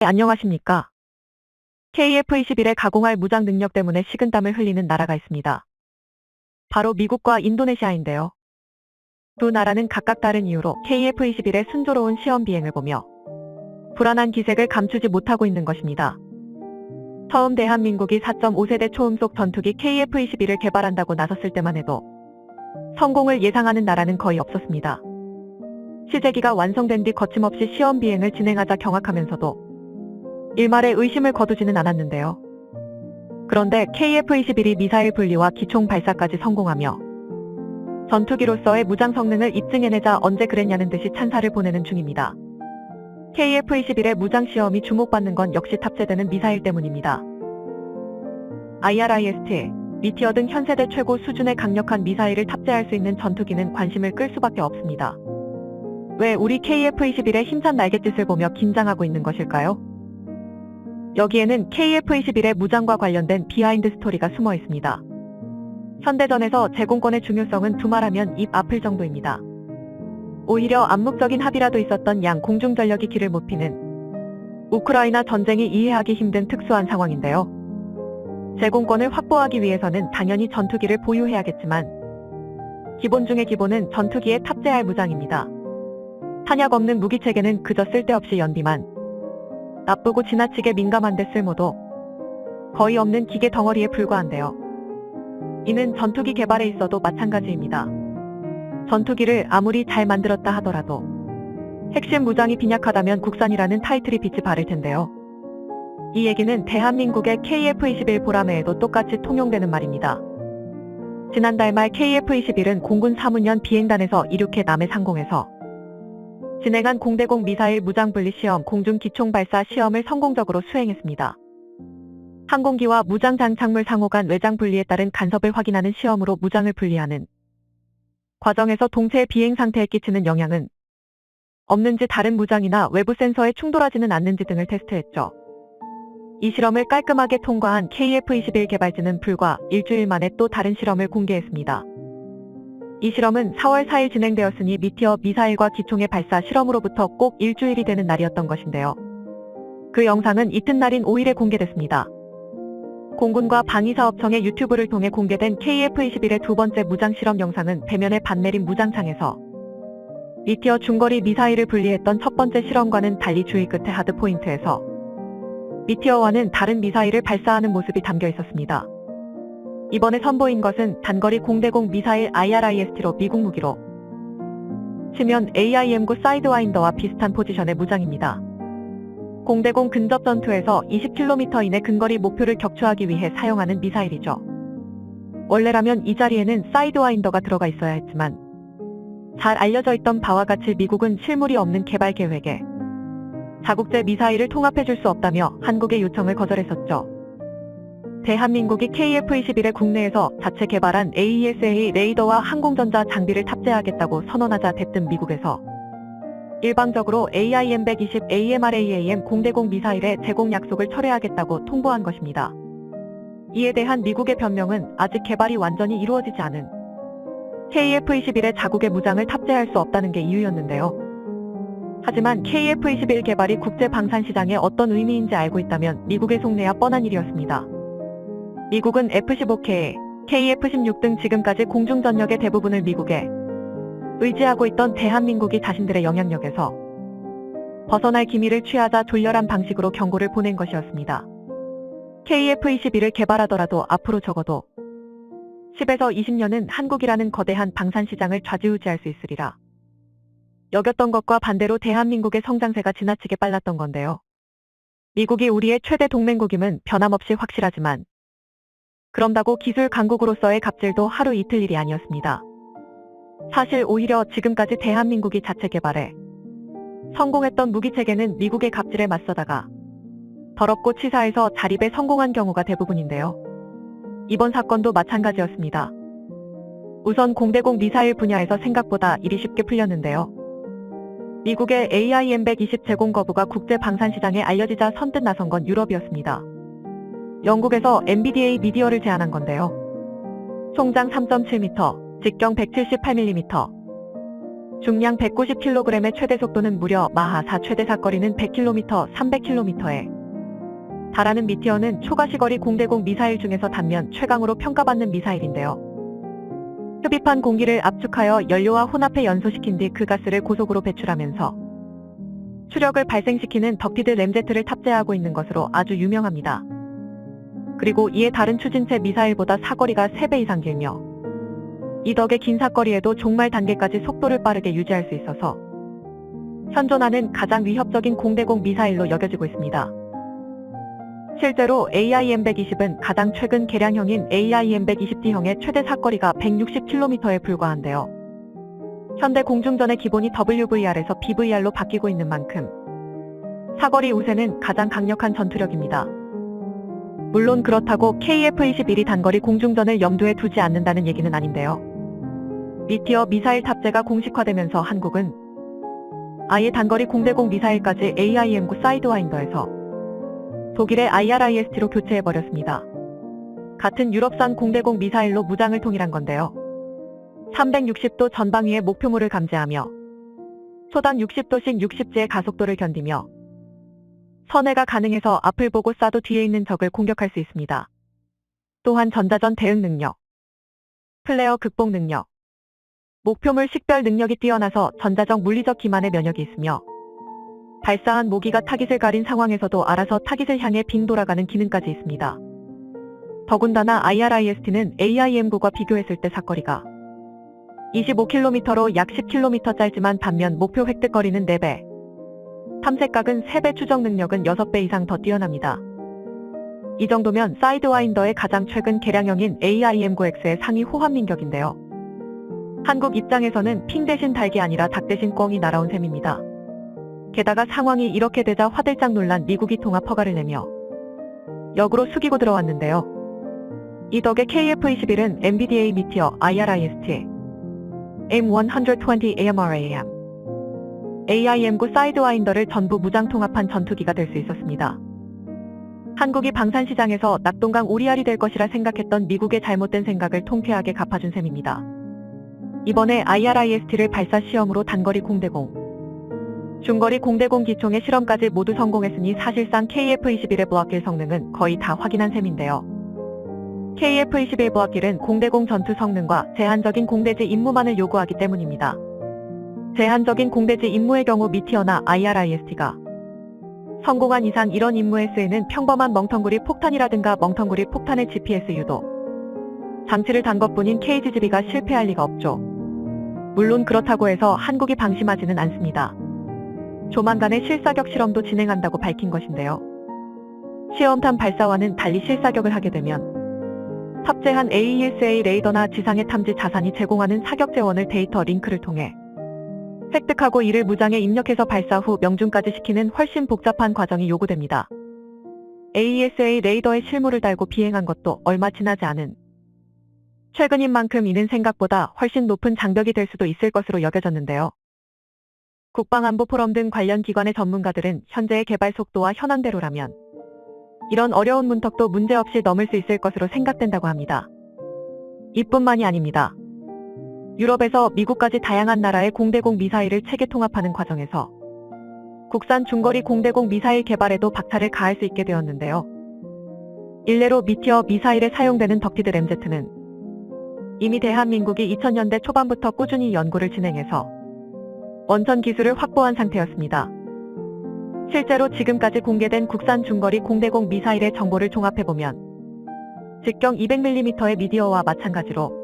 안녕하십니까. KF-21의 가공할 무장 능력 때문에 식은땀을 흘리는 나라가 있습니다. 바로 미국과 인도네시아인데요. 두 나라는 각각 다른 이유로 KF-21의 순조로운 시험 비행을 보며 불안한 기색을 감추지 못하고 있는 것입니다. 처음 대한민국이 4.5세대 초음속 전투기 KF-21을 개발한다고 나섰을 때만 해도 성공을 예상하는 나라는 거의 없었습니다. 시제기가 완성된 뒤 거침없이 시험 비행을 진행하자 경악하면서도 일말의 의심을 거두지는 않았는데요. 그런데 KF-21이 미사일 분리와 기총 발사까지 성공하며 전투기로서의 무장 성능을 입증해내자 언제 그랬냐는 듯이 찬사를 보내는 중입니다. KF-21의 무장 시험이 주목받는 건 역시 탑재되는 미사일 때문입니다. IRIS-T, 미티어 등 현세대 최고 수준의 강력한 미사일을 탑재할 수 있는 전투기는 관심을 끌 수밖에 없습니다. 왜 우리 KF-21의 힘찬 날갯짓을 보며 긴장하고 있는 것일까요? 여기에는 KF-21의 무장과 관련된 비하인드 스토리가 숨어 있습니다. 현대전에서 제공권의 중요성은 두말하면 입 아플 정도입니다. 오히려 암묵적인 합의라도 있었던 양 공중전력이 길을 못 피는 우크라이나 전쟁이 이해하기 힘든 특수한 상황인데요. 제공권을 확보하기 위해서는 당연히 전투기를 보유해야겠지만 기본 중의 기본은 전투기에 탑재할 무장입니다. 탄약 없는 무기체계는 그저 쓸데없이 연비만 나쁘고 지나치게 민감한데 쓸모도 거의 없는 기계 덩어리에 불과한데요. 이는 전투기 개발에 있어도 마찬가지입니다. 전투기를 아무리 잘 만들었다 하더라도 핵심 무장이 빈약하다면 국산이라는 타이틀이 빛이 바를 텐데요. 이 얘기는 대한민국의 KF-21 보라매에도 똑같이 통용되는 말입니다. 지난달 말 KF-21은 공군 사문연 비행단에서 이륙해 남해 상공에서 진행한 공대공 미사일 무장 분리 시험 공중 기총 발사 시험을 성공적으로 수행했습니다. 항공기와 무장 장착물 상호 간 외장 분리에 따른 간섭을 확인하는 시험으로 무장을 분리하는 과정에서 동체의 비행 상태에 끼치는 영향은 없는지 다른 무장이나 외부 센서에 충돌하지는 않는지 등을 테스트했죠. 이 실험을 깔끔하게 통과한 KF-21 개발진은 불과 일주일 만에 또 다른 실험을 공개했습니다. 이 실험은 4월 4일 진행되었으니 미티어 미사일과 기총의 발사 실험으로부터 꼭 일주일이 되는 날이었던 것인데요. 그 영상은 이튿날인 5일에 공개됐습니다. 공군과 방위사업청의 유튜브를 통해 공개된 KF-21의 두 번째 무장 실험 영상은 배면에 반 내린 무장창에서 미티어 중거리 미사일을 분리했던 첫 번째 실험과는 달리 주의 끝에 하드 포인트에서 미티어와는 다른 미사일을 발사하는 모습이 담겨 있었습니다. 이번에 선보인 것은 단거리 공대공 미사일 IRIS-T로 미국 무기로 치면 AIM-9 사이드와인더와 비슷한 포지션의 무장입니다. 공대공 근접 전투에서 20km 이내 근거리 목표를 격추하기 위해 사용하는 미사일이죠. 원래라면 이 자리에는 사이드와인더가 들어가 있어야 했지만 잘 알려져 있던 바와 같이 미국은 실물이 없는 개발 계획에 자국제 미사일을 통합해줄 수 없다며 한국의 요청을 거절했었죠. 대한민국이 KF-21의 국내에서 자체 개발한 AESA 레이더와 항공전자 장비를 탑재하겠다고 선언하자 대뜸 미국에서 일방적으로 AIM-120 AMRAAM 공대공 미사일의 제공 약속을 철회하겠다고 통보한 것입니다. 이에 대한 미국의 변명은 아직 개발이 완전히 이루어지지 않은 KF-21의 자국의 무장을 탑재할 수 없다는 게 이유였는데요. 하지만 KF-21 개발이 국제 방산 시장에 어떤 의미인지 알고 있다면 미국의 속내야 뻔한 일이었습니다. 미국은 F-15K, KF-16 등 지금까지 공중전력의 대부분을 미국에 의지하고 있던 대한민국이 자신들의 영향력에서 벗어날 기미를 취하자 졸렬한 방식으로 경고를 보낸 것이었습니다. KF-21을 개발하더라도 앞으로 적어도 10에서 20년은 한국이라는 거대한 방산시장을 좌지우지할 수 있으리라 여겼던 것과 반대로 대한민국의 성장세가 지나치게 빨랐던 건데요. 미국이 우리의 최대 동맹국임은 변함없이 확실하지만 그런다고 기술 강국으로서의 갑질도 하루 이틀 일이 아니었습니다. 사실 오히려 지금까지 대한민국이 자체 개발해 성공했던 무기체계는 미국의 갑질에 맞서다가 더럽고 치사해서 자립에 성공한 경우가 대부분인데요. 이번 사건도 마찬가지였습니다. 우선 공대공 미사일 분야에서 생각보다 일이 쉽게 풀렸는데요. 미국의 AIM-120 제공 거부가 국제 방산시장에 알려지자 선뜻 나선 건 유럽이었습니다. 영국에서 MBDA 미디어를 제안한 건데요. 총장 3.7m, 직경 178mm, 중량 190kg의 최대 속도는 무려 마하 4, 최대 사거리는 100km, 300km에 달하는 미티어는 초가시거리 공대공 미사일 중에서 단면 최강으로 평가받는 미사일인데요. 흡입한 공기를 압축하여 연료와 혼합해 연소시킨 뒤 그 가스를 고속으로 배출하면서 추력을 발생시키는 덕티드 램제트를 탑재하고 있는 것으로 아주 유명합니다. 그리고 이에 다른 추진체 미사일보다 사거리가 3배 이상 길며 이 덕에 긴 사거리에도 종말 단계까지 속도를 빠르게 유지할 수 있어서 현존하는 가장 위협적인 공대공 미사일로 여겨지고 있습니다. 실제로 AIM-120은 가장 최근 개량형인 AIM-120D형의 최대 사거리가 160km에 불과한데요. 현대 공중전의 기본이 WVR에서 BVR로 바뀌고 있는 만큼 사거리 우세는 가장 강력한 전투력입니다. 물론 그렇다고 KF-21이 단거리 공중전을 염두에 두지 않는다는 얘기는 아닌데요. 미티어 미사일 탑재가 공식화되면서 한국은 아예 단거리 공대공 미사일까지 AIM-9 사이드와인더에서 독일의 IRIS-T로 교체해버렸습니다. 같은 유럽산 공대공 미사일로 무장을 통일한 건데요. 360도 전방위의 목표물을 감지하며 초당 60도씩 60지의 가속도를 견디며 선회가 가능해서 앞을 보고 쏴도 뒤에 있는 적을 공격할 수 있습니다. 또한 전자전 대응 능력, 플레어 극복 능력, 목표물 식별 능력이 뛰어나서 전자적 물리적 기만의 면역이 있으며 발사한 모기가 타깃을 가린 상황에서도 알아서 타깃을 향해 빙 돌아가는 기능까지 있습니다. 더군다나 IRIS-T는 AIM-9과 비교했을 때 사거리가 25km로 약 10km 짧지만 반면 목표 획득거리는 4배, 탐색각은 3배, 추적 능력은 6배 이상 더 뛰어납니다. 이 정도면 사이드와인더의 가장 최근 개량형인 AIM-9X의 상위 호환 민격인데요. 한국 입장에서는 핑 대신 닭이 아니라 닭 대신 꿩이 날아온 셈입니다. 게다가 상황이 이렇게 되자 화들짝 놀란 미국이 통합 허가를 내며 역으로 숙이고 들어왔는데요. 이 덕에 KF-21은 MBDA 미티어, IRIS-T, AIM-120 AMRAM, AIM-9 사이드와인더를 전부 무장 통합한 전투기가 될 수 있었습니다. 한국이 방산시장에서 낙동강 오리알이 될 것이라 생각했던 미국의 잘못된 생각을 통쾌하게 갚아준 셈입니다. 이번에 IRIS-T를 발사 시험으로 단거리 공대공, 중거리 공대공 기총의 실험까지 모두 성공했으니 사실상 KF-21의 블록1 성능은 거의 다 확인한 셈인데요. KF-21 블록1은 공대공 전투 성능과 제한적인 공대지 임무만을 요구하기 때문입니다. 제한적인 공대지 임무의 경우 미티어나 IRIS-T가 성공한 이상 이런 임무에 쓰이는 평범한 멍텅구리 폭탄이라든가 멍텅구리 폭탄의 GPS 유도 장치를 단 것뿐인 KGB가 실패할 리가 없죠. 물론 그렇다고 해서 한국이 방심하지는 않습니다. 조만간에 실사격 실험도 진행한다고 밝힌 것인데요. 시험탄 발사와는 달리 실사격을 하게 되면 탑재한 AESA 레이더나 지상의 탐지 자산이 제공하는 사격 재원을 데이터 링크를 통해 획득하고 이를 무장에 입력해서 발사 후 명중까지 시키는 훨씬 복잡한 과정이 요구됩니다. AESA 레이더에 실물을 달고 비행한 것도 얼마 지나지 않은 최근인 만큼 이는 생각보다 훨씬 높은 장벽이 될 수도 있을 것으로 여겨졌는데요. 국방안보포럼 등 관련 기관의 전문가들은 현재의 개발 속도와 현황대로라면 이런 어려운 문턱도 문제없이 넘을 수 있을 것으로 생각된다고 합니다. 이뿐만이 아닙니다. 유럽에서 미국까지 다양한 나라의 공대공 미사일을 체계 통합하는 과정에서 국산 중거리 공대공 미사일 개발에도 박차를 가할 수 있게 되었는데요. 일례로 미티어 미사일에 사용되는 덕티드 램제트는 이미 대한민국이 2000년대 초반부터 꾸준히 연구를 진행해서 원천 기술을 확보한 상태였습니다. 실제로 지금까지 공개된 국산 중거리 공대공 미사일의 정보를 종합해보면 직경 200mm의 미디어와 마찬가지로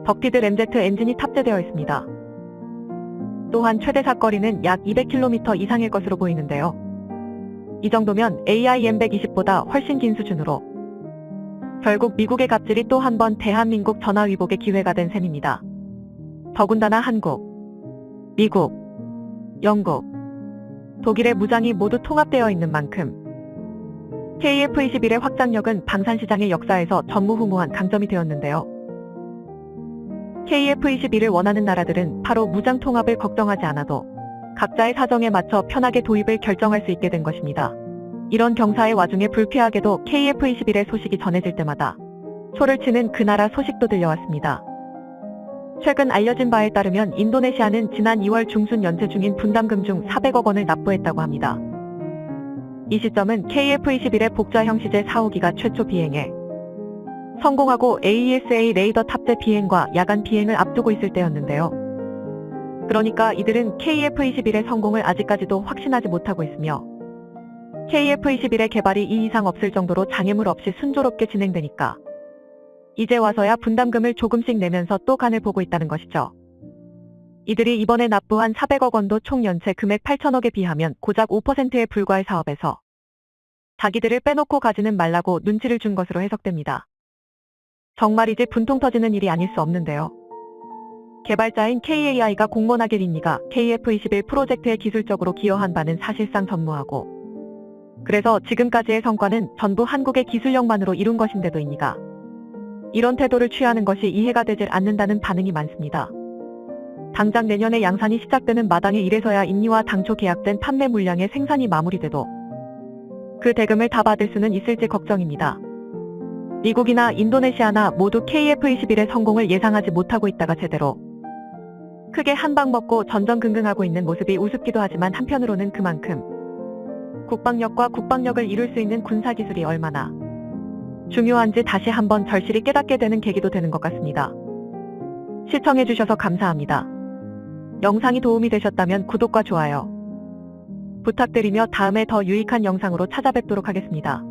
덕티드 램제트 엔진이 탑재되어 있습니다. 또한 최대 사거리는 약 200km 이상일 것으로 보이는데요. 이 정도면 AIM-120보다 훨씬 긴 수준으로 결국 미국의 갑질이 또 한 번 대한민국 전화위복의 기회가 된 셈입니다. 더군다나 한국, 미국, 영국, 독일의 무장이 모두 통합되어 있는 만큼 KF-21의 확장력은 방산시장의 역사에서 전무후무한 강점이 되었는데요. KF-21을 원하는 나라들은 바로 무장 통합을 걱정하지 않아도 각자의 사정에 맞춰 편하게 도입을 결정할 수 있게 된 것입니다. 이런 경사의 와중에 불쾌하게도 KF-21의 소식이 전해질 때마다 소를 치는 그 나라 소식도 들려왔습니다. 최근 알려진 바에 따르면 인도네시아는 지난 2월 중순 연체 중인 분담금 중 400억 원을 납부했다고 합니다. 이 시점은 KF-21의 복좌형 시제 4호기가 최초 비행에 성공하고 AESA 레이더 탑재 비행과 야간 비행을 앞두고 있을 때였는데요. 그러니까 이들은 KF-21의 성공을 아직까지도 확신하지 못하고 있으며 KF-21의 개발이 이 이상 없을 정도로 장애물 없이 순조롭게 진행되니까 이제 와서야 분담금을 조금씩 내면서 또 간을 보고 있다는 것이죠. 이들이 이번에 납부한 400억 원도 총 연체 금액 8천억에 비하면 고작 5%에 불과할 사업에서 자기들을 빼놓고 가지는 말라고 눈치를 준 것으로 해석됩니다. 정말이지 분통 터지는 일이 아닐 수 없는데요. 개발자인 KAI가 공모나게 린니가 KF-21 프로젝트에 기술적으로 기여한 바는 사실상 전무하고 그래서 지금까지의 성과는 전부 한국의 기술력만으로 이룬 것인데도입니다. 이런 태도를 취하는 것이 이해가 되질 않는다는 반응이 많습니다. 당장 내년에 양산이 시작되는 마당에 이래서야 인니와 당초 계약된 판매 물량의 생산이 마무리돼도 그 대금을 다 받을 수는 있을지 걱정입니다. 미국이나 인도네시아나 모두 KF-21의 성공을 예상하지 못하고 있다가 제대로 크게 한 방 먹고 전전긍긍하고 있는 모습이 우습기도 하지만 한편으로는 그만큼 국방력과 국방력을 이룰 수 있는 군사기술이 얼마나 중요한지 다시 한번 절실히 깨닫게 되는 계기도 되는 것 같습니다. 시청해주셔서 감사합니다. 영상이 도움이 되셨다면 구독과 좋아요 부탁드리며 다음에 더 유익한 영상으로 찾아뵙도록 하겠습니다.